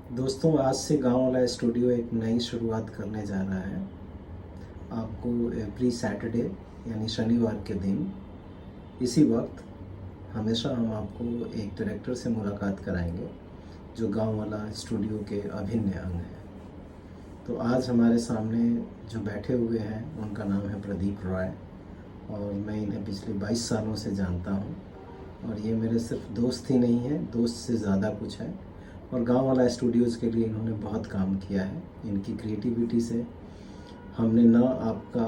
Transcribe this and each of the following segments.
दोस्तों, आज से गांव वाला स्टूडियो एक नई शुरुआत करने जा रहा है। आपको एवरी सैटरडे यानी शनिवार के दिन इसी वक्त हमेशा हम आपको एक डायरेक्टर से मुलाकात कराएंगे जो गांव वाला स्टूडियो के अभिन्न अंग है। तो आज हमारे सामने जो बैठे हुए हैं उनका नाम है प्रदीप रॉय, और मैं इन्हें पिछले 22 सालों से जानता हूं, और ये मेरे सिर्फ दोस्त ही नहीं है, दोस्त से ज़्यादा कुछ है। और गांव वाला स्टूडियोज़ के लिए इन्होंने बहुत काम किया है। इनकी क्रिएटिविटी से हमने न आपका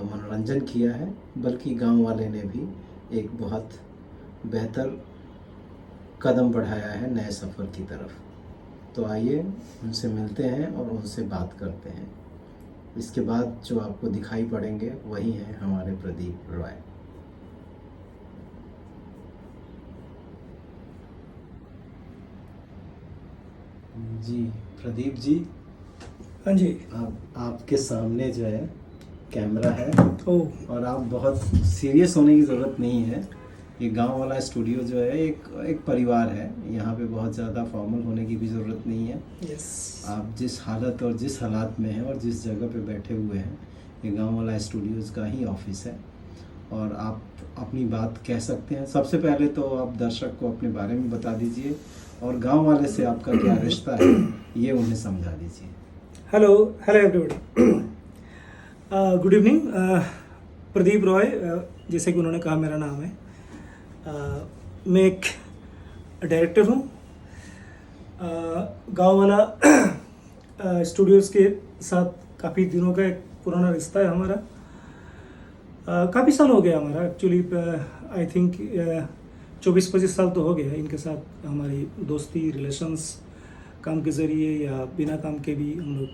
मनोरंजन किया है, बल्कि गांव वाले ने भी एक बहुत बेहतर कदम बढ़ाया है नए सफ़र की तरफ। तो आइए उनसे मिलते हैं और उनसे बात करते हैं। इसके बाद जो आपको दिखाई पड़ेंगे वही हैं हमारे प्रदीप रॉय। जी प्रदीप जी, हाँ जी। आपके सामने जो है कैमरा है, ओह, और आप बहुत सीरियस होने की ज़रूरत नहीं है। ये गांव वाला स्टूडियो जो है एक परिवार है। यहाँ पे बहुत ज़्यादा फॉर्मल होने की भी ज़रूरत नहीं है। यस। आप जिस हालत और जिस हालात में हैं और जिस जगह पे बैठे हुए हैं, ये गांव वाला स्टूडियोज़ का ही ऑफिस है, और आप अपनी बात कह सकते हैं। सबसे पहले तो आप दर्शक को अपने बारे में बता दीजिए और गांव वाले से आपका क्या रिश्ता है ये उन्हें समझा दीजिए। Hello hello everybody, good evening. Pradeep Roy, जैसे कि उन्होंने कहा, मेरा नाम है। मैं एक डायरेक्टर हूँ। गांव वाला स्टूडियोज़ के साथ काफ़ी दिनों का एक पुराना रिश्ता है हमारा। काफ़ी साल हो गया हमारा, एक्चुअली आई थिंक 24-25 साल तो हो गया इनके साथ हमारी दोस्ती, रिलेशंस, काम के ज़रिए या बिना काम के भी हम लोग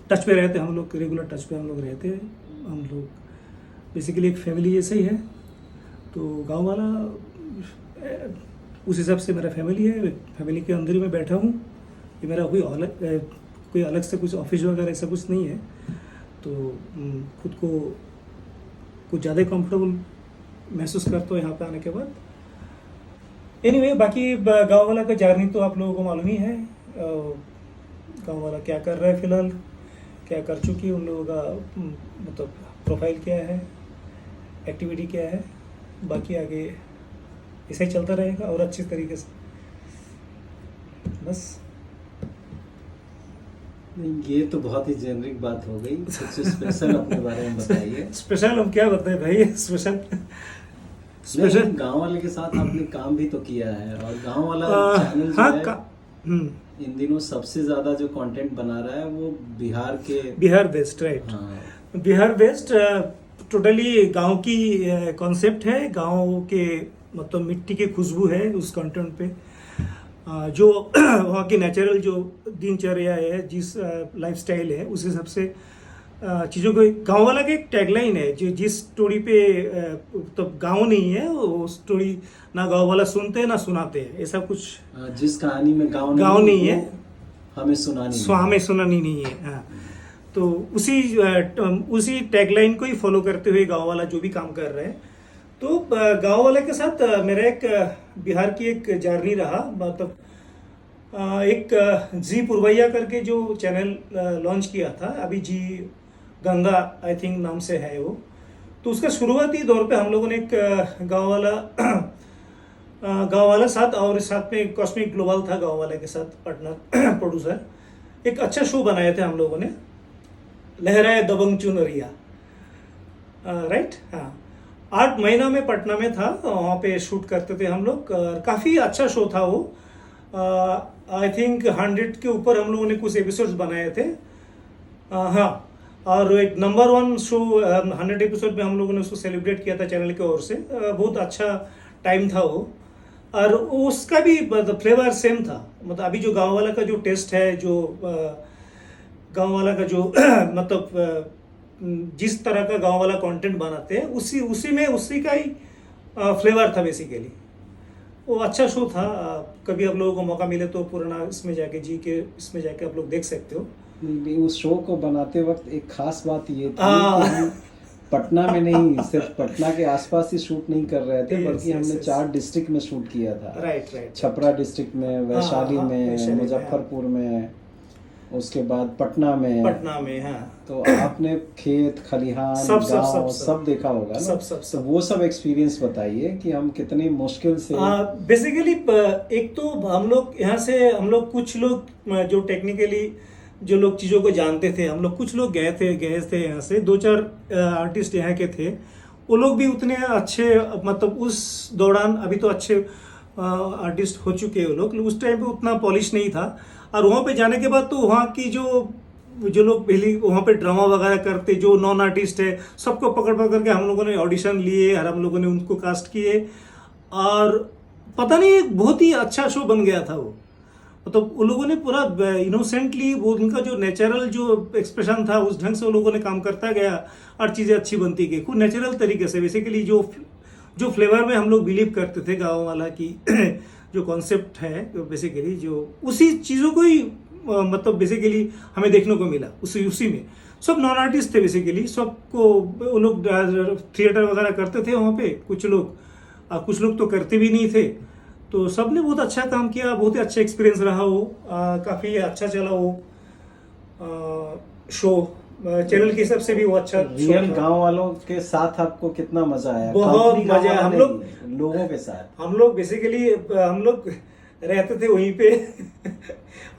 टच पे रहते हैं। हम लोग रेगुलर टच पे हम लोग रहते हैं। हम लोग बेसिकली एक फैमिली जैसे ही है। तो गांव वाला उस हिसाब से मेरा फैमिली है। फैमिली के अंदर ही मैं बैठा हूँ। ये मेरा कोई अलग से कुछ ऑफिस वगैरह ऐसा कुछ नहीं है। तो खुद को कुछ ज़्यादा कंफर्टेबल महसूस करता हूँ यहाँ पे आने के बाद। एनीवे, बाकी गांव वाला का जर्नी तो आप लोगों को मालूम ही है। गांव वाला क्या कर रहा है फिलहाल, क्या कर चुकी है, उन लोगों का मतलब प्रोफाइल क्या है, एक्टिविटी क्या है। बाकी आगे ऐसे ही चलता रहेगा और अच्छे तरीके से, बस। ये तो बहुत ही जेनरिक बात हो गई। कुछ स्पेशल अपने बारे में बताइए। स्पेशल हम क्या बताएं भाई, स्पेशल गांव वाले के साथ आपने काम भी तो किया है, और गांव वाला चैनल जो हाँ है इन दिनों सबसे ज्यादा जो कंटेंट बना रहा है वो बिहार बेस्ड, राइट। हाँ। बिहार बेस्ड टोटली गांव की कॉन्सेप्ट है। गांव के मतलब मिट्टी की खुशबू है उस कंटेंट पे। जो वहाँ की नेचुरल जो दिनचर्या है, जिस लाइफस्टाइल है, उस हिसाब से चीज़ों को गांव वाला का एक टैगलाइन है। जो जिस स्टोरी पे तो गांव नहीं है, वो स्टोरी ना गांव वाला सुनते हैं ना सुनाते हैं, ऐसा कुछ। जिस कहानी में गांव नहीं है, हमें सुनानी नहीं है। हाँ, तो उसी टैगलाइन को ही फॉलो करते हुए गांव वाला जो भी काम कर रहे हैं। तो गांव वाले के साथ मेरा एक बिहार की एक जर्नी रहा। मतलब एक जी पुरवैया करके जो चैनल लॉन्च किया था, अभी जी गंगा आई थिंक नाम से है वो। तो उसका शुरुआती दौर पे हम लोगों ने एक गांव वाला साथ, और साथ में कॉस्मिक ग्लोबल था गांव वाले के साथ पार्टनर प्रोड्यूसर। एक अच्छा शो बनाए थे हम लोगों ने, लहराए दबंग चुनरिया, राइट। हाँ, 8 महीना में पटना में था, वहाँ पे शूट करते थे हम लोग। काफ़ी अच्छा शो था वो। आई थिंक 100 के ऊपर हम लोगों ने कुछ एपिसोड्स बनाए थे। हाँ, और एक नंबर 1 शो 100 एपिसोड में हम लोगों ने उसको सेलिब्रेट किया था चैनल की ओर से। बहुत अच्छा टाइम था वो। और उसका भी फ्लेवर सेम था। मतलब अभी जो गांव वाला का जो टेस्ट है, जो गांव वाला का जो मतलब जिस तरह का गांव वाला कंटेंट बनाते हैं, उसी का ही फ्लेवर था बेसिकली। वो अच्छा शो था। कभी आप लोगों को मौका मिले तो पुराना इसमें जाके आप लोग देख सकते हो। उस शो को बनाते वक्त एक खास बात ये थी कि पटना में नहीं, सिर्फ पटना के आसपास ही शूट नहीं कर रहे थे, Yes, बल्कि yes, हमने yes. 4 डिस्ट्रिक्ट में शूट किया था। Right right. छपरा डिस्ट्रिक्ट में, वैशाली हाँ, में, वैशाली में, मुजफ्फरपुर में, उसके बाद पटना में। पटना में, हाँ। तो आपने खेत खलिहान सब गांव सब देखा होगा ना। सब तो वो सब एक्सपीरियंस बताइए कि हम कितनी मुश्किल से। बेसिकली एक तो हम लोग यहाँ से, हम लोग कुछ लोग जो टेक्निकली जो लोग चीज़ों को जानते थे, हम लोग कुछ लोग गए थे यहाँ से, 2-4 आर्टिस्ट यहाँ के थे। वो लोग भी उतने अच्छे, मतलब उस दौरान, अभी तो अच्छे आर्टिस्ट हो चुके हैं वो लोग, उस टाइम पे उतना पॉलिश नहीं था। और वहाँ पे जाने के बाद तो वहाँ की जो लोग पहले वहाँ पे ड्रामा वगैरह करते, जो नॉन आर्टिस्ट है, सबको पकड़ पकड़ के हम लोगों ने ऑडिशन लिए और हम लोगों ने उनको कास्ट किए। और पता नहीं, एक बहुत ही अच्छा शो बन गया था वो। मतलब उन लोगों ने पूरा इनोसेंटली, वो उनका जो नेचुरल जो एक्सप्रेशन था, उस ढंग से वो लोगों ने काम करता गया और चीज़ें अच्छी बनती गई, खूब नेचुरल तरीके से। बेसिकली जो फ्लेवर में हम लोग बिलीव करते थे गाँव वाला की जो कॉन्सेप्ट है, बेसिकली जो उसी चीज़ों को ही मतलब बेसिकली हमें देखने को मिला उसी में। सब नॉन आर्टिस्ट थे बेसिकली, सबको वो लोग थिएटर वगैरह करते थे वहाँ पे, कुछ लोग तो करते भी नहीं थे। तो सब ने बहुत अच्छा काम किया, बहुत ही अच्छा एक्सपीरियंस रहा वो। काफ़ी अच्छा चला वो शो, चैनल के हिसाब से भी वो अच्छा। रियल गांव वालों के साथ आपको कितना मजा आया? बहुत मजा। हम लोग लोगों के साथ, हम लोग बेसिकली हम लोग रहते थे वहीं पे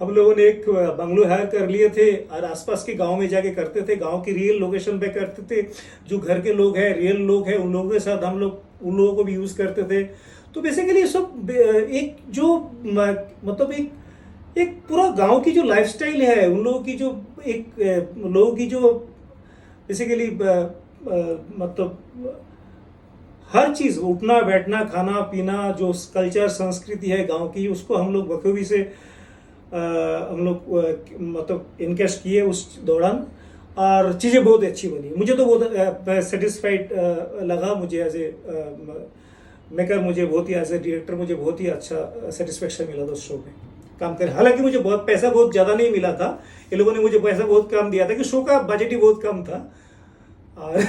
हम लोगों ने एक बंगलो हायर कर लिए थे और आसपास के गांव में जाके करते थे, गांव की रियल लोकेशन पे करते थे। जो घर के लोग हैं, रियल लोग हैं, उन लोगों के साथ हम लोग उन लोगों को भी यूज़ करते थे। तो बेसिकली सब एक जो मतलब एक पूरा गांव की जो लाइफस्टाइल है, उन लोगों की जो एक लोगों की जो बेसिकली मतलब हर चीज़, उठना बैठना खाना पीना, जो कल्चर संस्कृति है गांव की, उसको हम लोग बखूबी से हम लोग मतलब इनकेश किए उस दौरान। और चीज़ें बहुत अच्छी बनी, मुझे तो बहुत सेटिस्फाइड लगा। मुझे एज ए मेकर, मुझे बहुत ही एज ए डायरेक्टर, मुझे बहुत ही अच्छा सेटिस्फेक्शन मिला था उस शो में काम कर। हालांकि मुझे पैसा बहुत ज़्यादा नहीं मिला था, ये लोगों ने मुझे पैसा बहुत कम दिया था कि शो का बजट ही बहुत कम था। और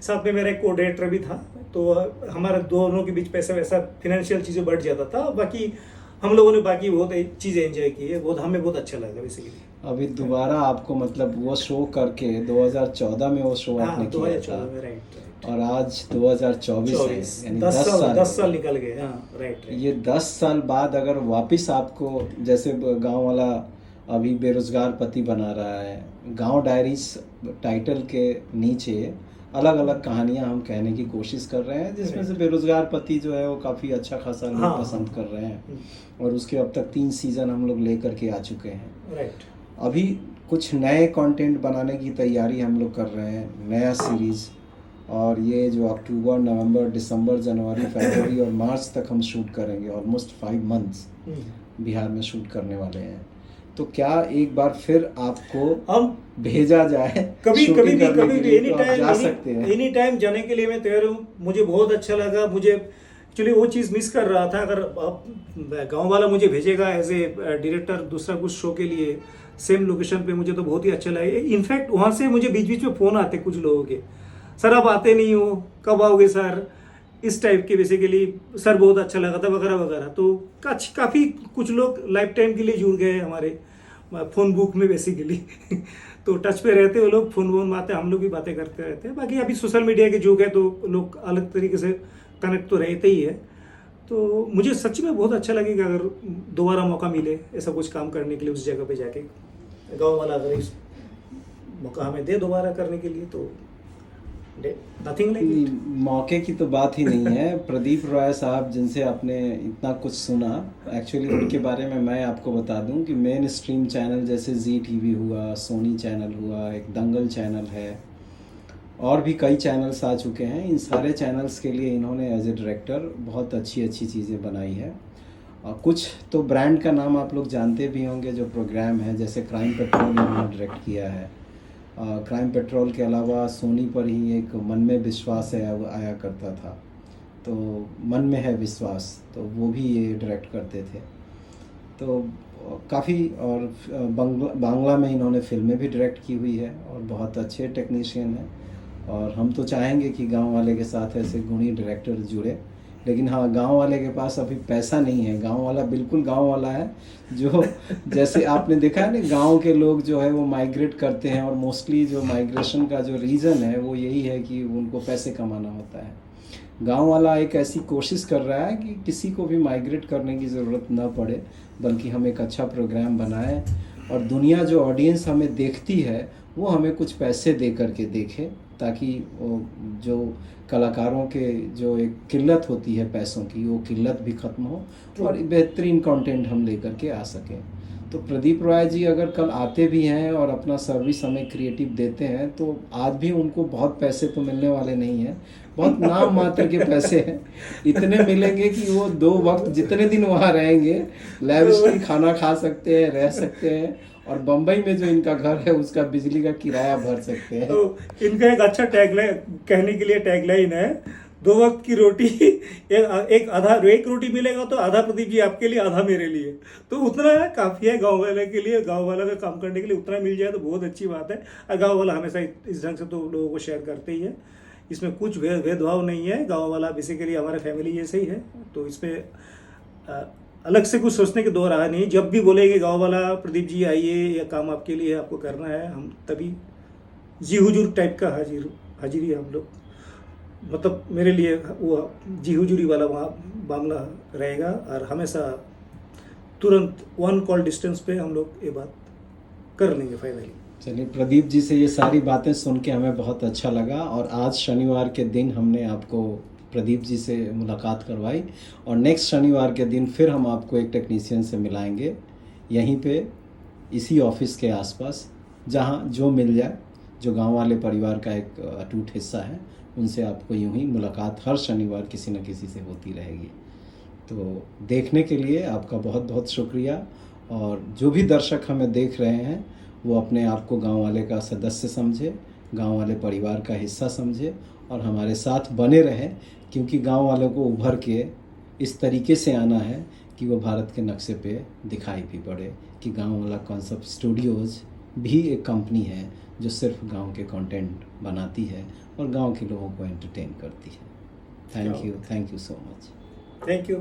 साथ में मेरा एक को डायरेक्टर भी था, तो हमारे दोनों के बीच पैसा वैसा फिनेंशियल चीज़ें बढ़ जाता था। बाकी हम लोगों ने बाकी बहुत चीज़ें एंजॉय की है, बहुत हमें बहुत अच्छा लगा बेसिकली। अभी दोबारा आपको मतलब वो शो करके 2014 में वो शो आपने किया था, राइट। और आज 2024 है, यानी 10 साल निकल गए। हाँ राइट। ये 10 साल बाद अगर वापस आपको, जैसे गांव वाला अभी बेरोजगार पति बना रहा है, गांव डायरीज टाइटल के नीचे अलग अलग कहानियां हम कहने की कोशिश कर रहे हैं, जिसमें से बेरोजगार पति जो है वो काफ़ी अच्छा खासा लोग पसंद कर रहे हैं, और उसके अब तक 3 सीज़न हम लोग लेकर के आ चुके हैं। राइट। अभी कुछ नए कंटेंट बनाने की तैयारी हम लोग कर रहे हैं, नया सीरीज़, और ये जो अक्टूबर नवंबर दिसंबर जनवरी फरवरी और मार्च तक हम शूट करेंगे, ऑलमोस्ट 5 मंथ्स बिहार में शूट करने वाले हैं। तो क्या एक बार फिर आपको हम भेजा जाए? कभी भी एनी टाइम जाने के लिए मैं तैयार हूँ। मुझे बहुत अच्छा लगा। मुझे एक्चुअली वो चीज़ मिस कर रहा था। अगर आप गांव वाला मुझे भेजेगा एज ए डायरेक्टर दूसरा कुछ शो के लिए सेम लोकेशन पे, मुझे तो बहुत ही अच्छा लगे। इनफैक्ट वहाँ से मुझे बीच बीच में फ़ोन आते कुछ लोगों के, सर आप आते नहीं हो, कब आओगे सर, इस टाइप के बेसिकली, सर बहुत अच्छा लगा था वगैरह वगैरह। तो काफ़ी कुछ लोग लाइफ टाइम के लिए जुड़ गए हमारे फ़ोन बुक में बेसिकली तो टच पे रहते वो लोग, फ़ोन वोन आते, हम लोग भी बातें करते रहते हैं। बाकी अभी सोशल मीडिया के युग है तो लोग अलग तरीके से कनेक्ट तो रहते ही है। तो मुझे सच में बहुत अच्छा लगेगा अगर दोबारा मौका मिले ऐसा कुछ काम करने के लिए उस जगह पे जाके। गाँव वाला अगर इस मौका हमें दे दोबारा करने के लिए तो नथिंग मौके की तो बात ही नहीं है। प्रदीप रॉय साहब, जिनसे आपने इतना कुछ सुना, एक्चुअली उनके बारे में मैं आपको बता दूं कि मेन स्ट्रीम चैनल जैसे जी टीवी हुआ, सोनी चैनल हुआ, एक दंगल चैनल है, और भी कई चैनल्स आ चुके हैं। इन सारे चैनल्स के लिए इन्होंने एज ए डायरेक्टर बहुत अच्छी अच्छी चीज़ें बनाई है। और कुछ तो ब्रांड का नाम आप लोग जानते भी होंगे जो प्रोग्राम है, जैसे क्राइम पेट्रोल इन्होंने डायरेक्ट किया है। क्राइम पेट्रोल के अलावा सोनी पर ही एक मन में विश्वास है आया करता था, तो मन में है विश्वास, तो वो भी ये डायरेक्ट करते थे। तो काफ़ी, और बांग्ला में इन्होंने फिल्में भी डायरेक्ट की हुई है और बहुत अच्छे टेक्नीशियन हैं। और हम तो चाहेंगे कि गांव वाले के साथ ऐसे गुणी डायरेक्टर जुड़े, लेकिन हाँ, गांव वाले के पास अभी पैसा नहीं है। गांव वाला बिल्कुल गांव वाला है, जो जैसे आपने देखा है ना, गांव के लोग जो है वो माइग्रेट करते हैं, और मोस्टली जो माइग्रेशन का जो रीज़न है वो यही है कि उनको पैसे कमाना होता है। गांव वाला एक ऐसी कोशिश कर रहा है कि किसी को भी माइग्रेट करने की ज़रूरत ना पड़े, बल्कि हम एक अच्छा प्रोग्राम बनाएं, और दुनिया जो ऑडियंस हमें देखती है वो हमें कुछ पैसे दे करके देखे, ताकि जो कलाकारों के जो एक किल्लत होती है पैसों की, वो किल्लत भी ख़त्म हो और बेहतरीन कंटेंट हम लेकर के आ सकें। तो प्रदीप रॉय जी अगर कल आते भी हैं और अपना सर्विस हमें क्रिएटिव देते हैं, तो आज भी उनको बहुत पैसे तो मिलने वाले नहीं हैं, बहुत नाम मात्र के पैसे हैं। इतने मिलेंगे कि वो 2 वक्त जितने दिन वहाँ रहेंगे लैविशली खाना खा सकते हैं, रह सकते हैं, और बम्बई में जो इनका घर है उसका बिजली का किराया भर सकते हैं। तो इनका एक अच्छा टैगलाइन कहने के लिए टैगलाइन है, 2 वक्त की रोटी, एक रोटी मिलेगा तो आधा प्रदीप जी आपके लिए, आधा मेरे लिए, तो उतना काफ़ी है गांव वाले के लिए। गांव वाला का काम करने के लिए उतना मिल जाए तो बहुत अच्छी बात है। और गांव वाला हमेशा इस ढंग से तो लोगों को शेयर करते ही है, इसमें कुछ भेदभाव नहीं है। गांव वाला बेसिकली हमारे फैमिली जैसे ही है, तो इसमें अलग से कुछ सोचने की दो राह नहीं। जब भी बोलेंगे गांव वाला प्रदीप जी आइए, या काम आपके लिए आपको करना है, हम तभी जी हुजूर टाइप का हाजिरी है हम लोग, मतलब मेरे लिए वो जी हुजूरी वाला वहाँ मामला रहेगा। और हमेशा तुरंत 1 कॉल डिस्टेंस पे हम लोग ये बात कर लेंगे फाइनली। चलिए, प्रदीप जी से ये सारी बातें सुन के हमें बहुत अच्छा लगा, और आज शनिवार के दिन हमने आपको प्रदीप जी से मुलाकात करवाई, और नेक्स्ट शनिवार के दिन फिर हम आपको एक टेक्नीशियन से मिलाएंगे यहीं पे, इसी ऑफिस के आसपास, जहाँ जो मिल जाए, जो गांव वाले परिवार का एक अटूट हिस्सा है, उनसे आपको यूं ही मुलाकात हर शनिवार किसी न किसी से होती रहेगी। तो देखने के लिए आपका बहुत बहुत शुक्रिया, और जो भी दर्शक हमें देख रहे हैं वो अपने आप को गांव वाले का सदस्य समझे, गांव वाले परिवार का हिस्सा समझे, और हमारे साथ बने रहें, क्योंकि गांव वालों को उभर के इस तरीके से आना है कि वो भारत के नक्शे पे दिखाई भी पड़े कि गांव वाला कॉन्सेप्ट स्टूडियोज़ भी एक कंपनी है जो सिर्फ गांव के कंटेंट बनाती है और गांव के लोगों को एंटरटेन करती है। Thank you so much. Thank you.